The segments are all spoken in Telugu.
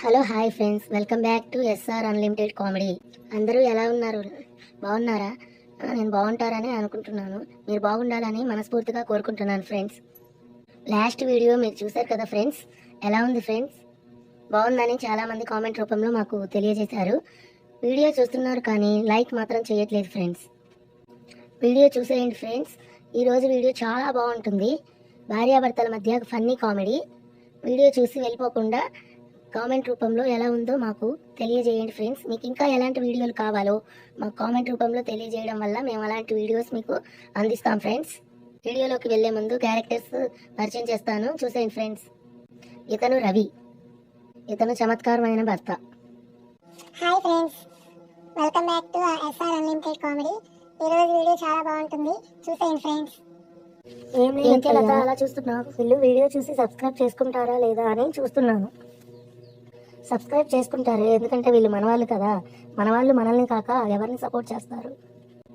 Hello hi friends, welcome back to SR unlimited comedy. అందరూ ఎలా ఉన్నారు? బాగున్నారా? నేను బాగుంటారని అనుకుంటున్నాను. మీరు బాగుండాలని మనస్ఫూర్తిగా కోరుకుంటున్నాను ఫ్రెండ్స్. లాస్ట్ వీడియో మీరు చూశారు కదా ఫ్రెండ్స్. ఎలా ఉంది ఫ్రెండ్స్? బాగుందని చాలామంది కామెంట్ రూపంలో మాకు తెలియజేశారు. వీడియో చూస్తున్నారు కానీ లైక్ మాత్రం చేయట్లేదు ఫ్రెండ్స్. వీడియో చూసేయండి ఫ్రెండ్స్. ఈరోజు వీడియో చాలా బాగుంటుంది. భార్యాభర్తల మధ్య ఫన్నీ కామెడీ. వీడియో చూసి వెళ్ళిపోకుండా కామెంట్ రూపంలో ఎలా ఉందో మాకు తెలియజేయండి ఫ్రెండ్స్. మీకు ఇంకా ఎలాంటి వీడియోలు కావాలో మాకు కామెంట్ రూపంలో తెలియజేయడం వల్ల మేము అలాంటి వీడియోస్ మీకు అందిస్తాం ఫ్రెండ్స్. వీడియోలోకి వెళ్లే ముందు క్యారెక్టర్స్ పరిచయం చేస్తాను, చూసేయండి ఫ్రెండ్స్. ఇతను రవి, ఇతను చమత్కారమైన భర్త. Hi friends, welcome back to SR unlimited comedy. ఈరోజు వీడియో చాలా బాగుంటుంది, చూసేయండి ఫ్రెండ్స్. ఏం లేదు అలా చూస్తున్నాను. వీళ్ళు వీడియో చూసి సబ్స్క్రైబ్ చేసుకుంటారా లేదా అని చూస్తున్నాను. సబ్స్క్రైబ్ చేసుకుంటారు, ఎందుకంటే వీళ్ళు మనవాళ్ళు కదా. మనవాళ్ళు మనల్ని కాక ఎవరిని సపోర్ట్ చేస్తారు.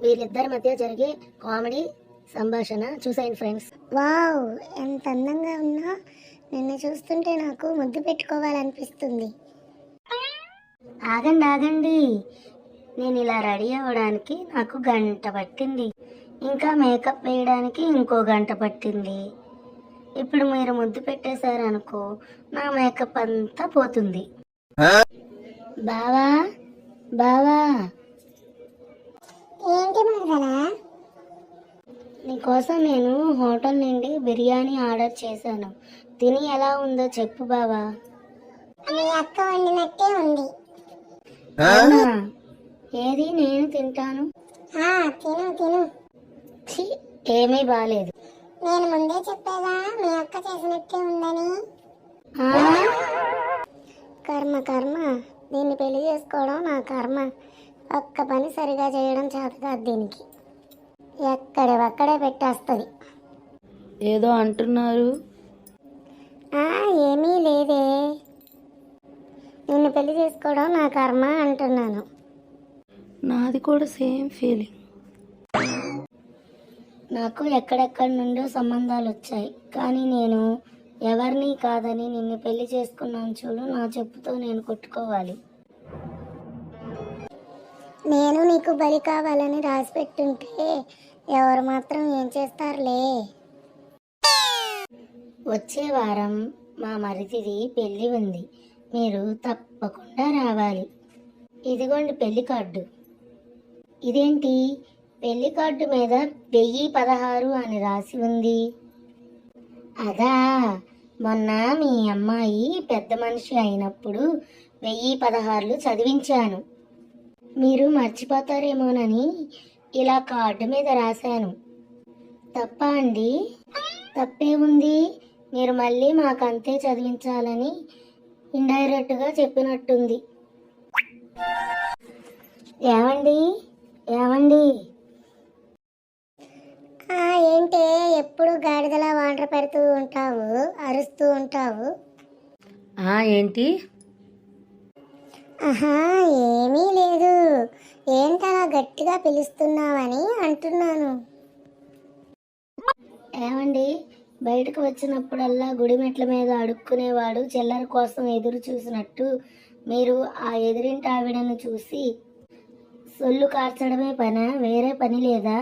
వీరిద్దరి మధ్య జరిగే కామెడీ సంభాషణ చూసేయండి ఫ్రెండ్స్. వావ్, ఎంత అందంగా ఉన్నా నిన్ను చూస్తుంటే నాకు ముద్దు పెట్టుకోవాలనిపిస్తుంది. ఆగండి, నేను ఇలా రెడీ అవ్వడానికి నాకు గంట పట్టింది. ఇంకా మేకప్ వేయడానికి ఇంకో గంట పట్టింది. ఇప్పుడు మీరు ముద్దు పెట్టేశారనుకో, నా మేకప్ అంతా పోతుంది. బావా ఏంటి మరదలా? నీకోసం నేను హోటల్ నుండి బిర్యానీ ఆర్డర్ చేశాను. తిని ఎలా ఉందో చెప్పు బావా. మీ అక్క వండినట్టే ఉంది. అవునా? ఏది నేను తింటాను. తిను. ఏమీ బాలేదు. నేను ముందే చెప్పేదా మీ అక్క చేసినట్టే ఉందని. కర్మ, దీన్ని పెళ్లి చేసుకోవడం నా కర్మ. ఒక్క పని సరిగా చేయడం చేత కాదు దీనికి. ఎక్కడే పెట్టేస్తుంది. ఏదో అంటున్నారు. ఏమీ లేదే, నిన్ను పెళ్లి చేసుకోవడం నా కర్మ అంటున్నాను. నాది కూడా సేమ్ ఫీలింగ్. నాకు ఎక్కడెక్కడి నుండో సంబంధాలు వచ్చాయి, కానీ నేను ఎవరిని కాదని నిన్ను పెళ్లి చేసుకున్నాను చూడు. నా చెప్పుతో నేను కొట్టుకోవాలి. నేను నీకు బలి కావాలని రాసి పెట్టుంటే ఎవరు మాత్రం ఏం చేస్తారులే. వచ్చే వారం మా మరిదిది పెళ్లి ఉంది, మీరు తప్పకుండా రావాలి. ఇదిగోండి పెళ్లి కార్డు. ఇదేంటి, పెళ్లి కార్డు మీద 1016 అని రాసి ఉంది? అదా, మొన్న మీ అమ్మాయి పెద్ద మనిషి అయినప్పుడు 1016 చదివించాను. మీరు మర్చిపోతారేమోనని ఇలా కార్డు మీద రాశాను. తప్ప అండి? తప్పే ఉంది. మీరు మళ్ళీ మాకంతే చదివించాలని ఇండైరెక్ట్గా చెప్పినట్టుంది. ఏమండి? ఏంటే ఎప్పుడు గాడిదలా వాటర్ పెడుతూ ఉంటావు, అరుస్తూ ఉంటావు? ఏంటి? ఏమీ లేదు. ఏంటలా గట్టిగా పిలుస్తున్నావని అంటున్నాను. ఏమండి, బయటకు వచ్చినప్పుడల్లా గుడి మెట్ల మీద అడుక్కునేవాడు చిల్లర కోసం ఎదురు చూసినట్టు మీరు ఆ ఎదురింటి ఆవిడను చూసి సొల్లు కార్చడమే పనా? వేరే పని లేదా?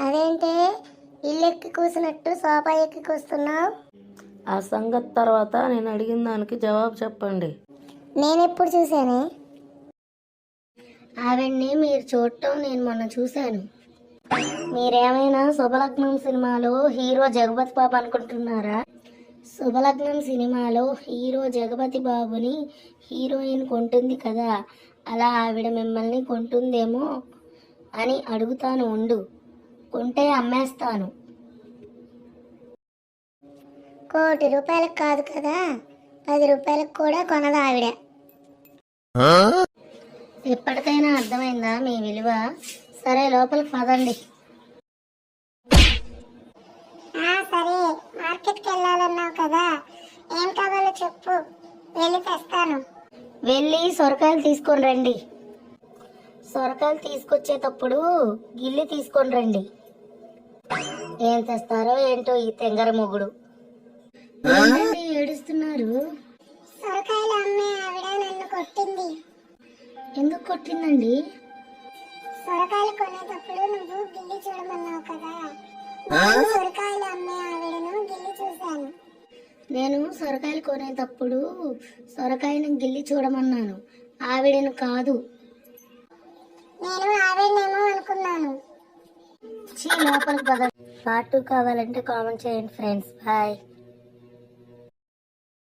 అదేంటే ఇల్లు ఎక్కి కూసినట్టు సోఫా ఎక్కి కూస్తున్నావు? ఆ సంగతి తర్వాత నేను అడిగిన దానికి జవాబు చెప్పండి. నేనెప్పుడు చూసానే? ఆవిడ్ని మీరు చూడటం నేను మొన్న చూశాను. మీరేమైనా శుభలగ్నం సినిమాలో హీరో జగపతి బాబు అనుకుంటున్నారా? శుభలగ్నం సినిమాలో హీరో జగపతి బాబుని హీరోయిన్ కొంటుంది కదా, అలా ఆవిడ మిమ్మల్ని కొంటుందేమో అని అడుగుతాను. ఉండు, కొంటే అమ్మేస్తాను. ₹1,00,00,000 కాదు కదా, ₹10 కూడా కొనదు ఆవిడ. ఎప్పటికైనా అర్థమైందా మీ విలువ? సరే, లోపలికి పదండి. సరే, మార్కెట్కి వెళ్ళాలన్నావు కదా, ఏం కావాలో చెప్పు, వెళ్ళి తెస్తాను. వెళ్ళి సొరకాయలు తీసుకొని రండి. సొరకాయలు తీసుకొచ్చేటప్పుడు గిల్లి తీసుకొని రండి. ఏం తెస్తారో ఏంటో ఈ తెంగర మొగుడు. ఏంటండి ఏడుస్తున్నారు? సొరకాయలు అమ్మే ఆవిడ నన్ను కొట్టింది. ఎందుకు కొట్టిందండి? సొరకాయలు కొనేటప్పుడు నువ్వు గిల్లి చూడమన్నావు కదా, నేను సొరకాయలు అమ్మే ఆవిడను గిల్లి చూశాను. నేను సొరకాయలు కొనేటప్పుడు సొరకాయను గిల్లి చూడమన్నాను, ఆవిడను కాదు. నేను ఆవిడనేమో అనుకున్నాను. లోపలికి పద. పార్ట్ 2 కావాలంటే కామెంట్ చేయండి ఫ్రెండ్స్. బాయ్.